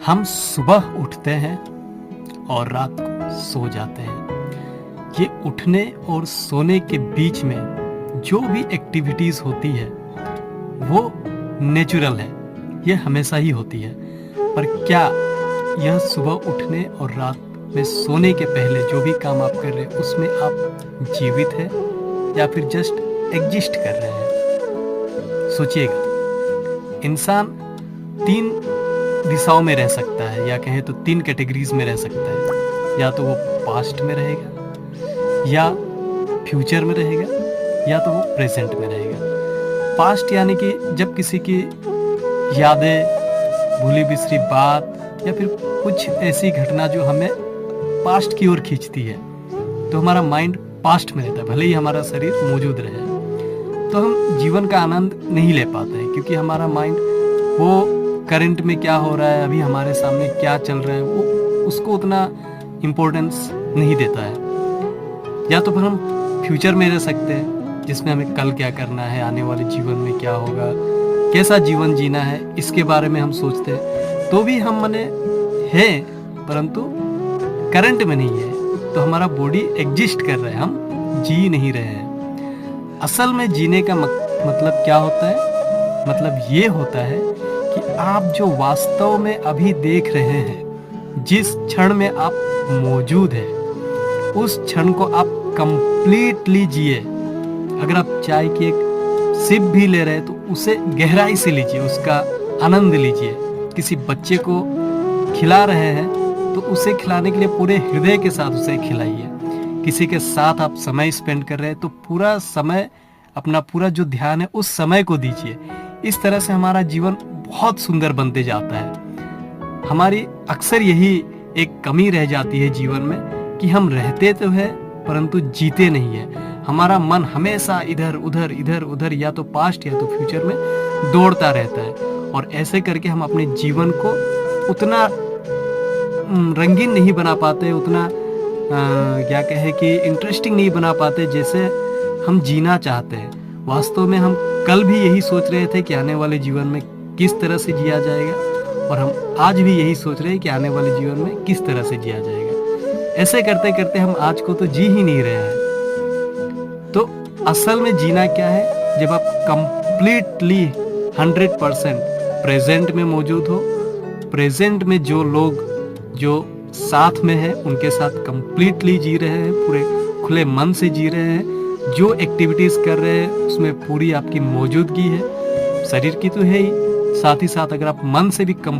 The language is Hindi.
हम सुबह उठते हैं और रात को सो जाते हैं। ये उठने और सोने के बीच में जो भी एक्टिविटीज़ होती है वो नेचुरल है, ये हमेशा ही होती है। पर क्या यह सुबह उठने और रात में सोने के पहले जो भी काम आप कर रहे हैं उसमें आप जीवित हैं या फिर जस्ट एग्जिस्ट कर रहे हैं? सोचिएगा, इंसान 3 दिशाओं में रह सकता है, या कहें तो 3 कैटेगरीज में रह सकता है। या तो वो पास्ट में रहेगा, या फ्यूचर में रहेगा, या तो वो प्रेजेंट में रहेगा। पास्ट यानी कि जब किसी की यादें, भूली बिसरी बात या फिर कुछ ऐसी घटना जो हमें पास्ट की ओर खींचती है, तो हमारा माइंड पास्ट में रहता है, भले ही हमारा शरीर मौजूद रहे। तो हम जीवन का आनंद नहीं ले पाते हैं क्योंकि हमारा माइंड वो करंट में क्या हो रहा है, अभी हमारे सामने क्या चल रहा है, वो उसको उतना इम्पोर्टेंस नहीं देता है। या तो फिर हम फ्यूचर में रह सकते हैं जिसमें हमें कल क्या करना है, आने वाले जीवन में क्या होगा, कैसा जीवन जीना है, इसके बारे में हम सोचते हैं। तो भी हम मने हैं परंतु करंट में नहीं है, तो हमारा बॉडी एग्जिस्ट कर रहा है, हम जी नहीं रहे हैं। असल में जीने का मतलब क्या होता है? मतलब ये होता है कि आप जो वास्तव में अभी देख रहे हैं, जिस क्षण में आप मौजूद हैं, उस क्षण को आप कंप्लीटली जिए। अगर आप चाय की एक सिप भी ले रहे हैं तो उसे गहराई से लीजिए, उसका आनंद लीजिए। किसी बच्चे को खिला रहे हैं तो उसे खिलाने के लिए पूरे हृदय के साथ उसे खिलाइए। किसी के साथ आप समय स्पेंड कर रहे हैं तो पूरा समय, अपना पूरा जो ध्यान है उस समय को दीजिए। इस तरह से हमारा जीवन बहुत सुंदर बनते जाता है। हमारी अक्सर यही एक कमी रह जाती है जीवन में कि हम रहते तो हैं परंतु जीते नहीं है। हमारा मन हमेशा इधर उधर या तो पास्ट या तो फ्यूचर में दौड़ता रहता है, और ऐसे करके हम अपने जीवन को उतना रंगीन नहीं बना पाते, उतना क्या कहे कि इंटरेस्टिंग नहीं बना पाते जैसे हम जीना चाहते हैं। वास्तव में हम कल भी यही सोच रहे थे कि आने वाले जीवन में किस तरह से जिया जाएगा, और हम आज भी यही सोच रहे हैं कि आने वाले जीवन में किस तरह से जिया जाएगा। ऐसे करते करते हम आज को तो जी ही नहीं रहे हैं। तो असल में जीना क्या है? जब आप कंप्लीटली 100% प्रेजेंट में मौजूद हो, प्रेजेंट में जो लोग जो साथ में है उनके साथ कंप्लीटली जी रहे हैं, पूरे खुले मन से जी रहे हैं, जो एक्टिविटीज कर रहे हैं उसमें पूरी आपकी मौजूदगी है। शरीर की तो है ही, साथ ही साथ अगर आप मन से भी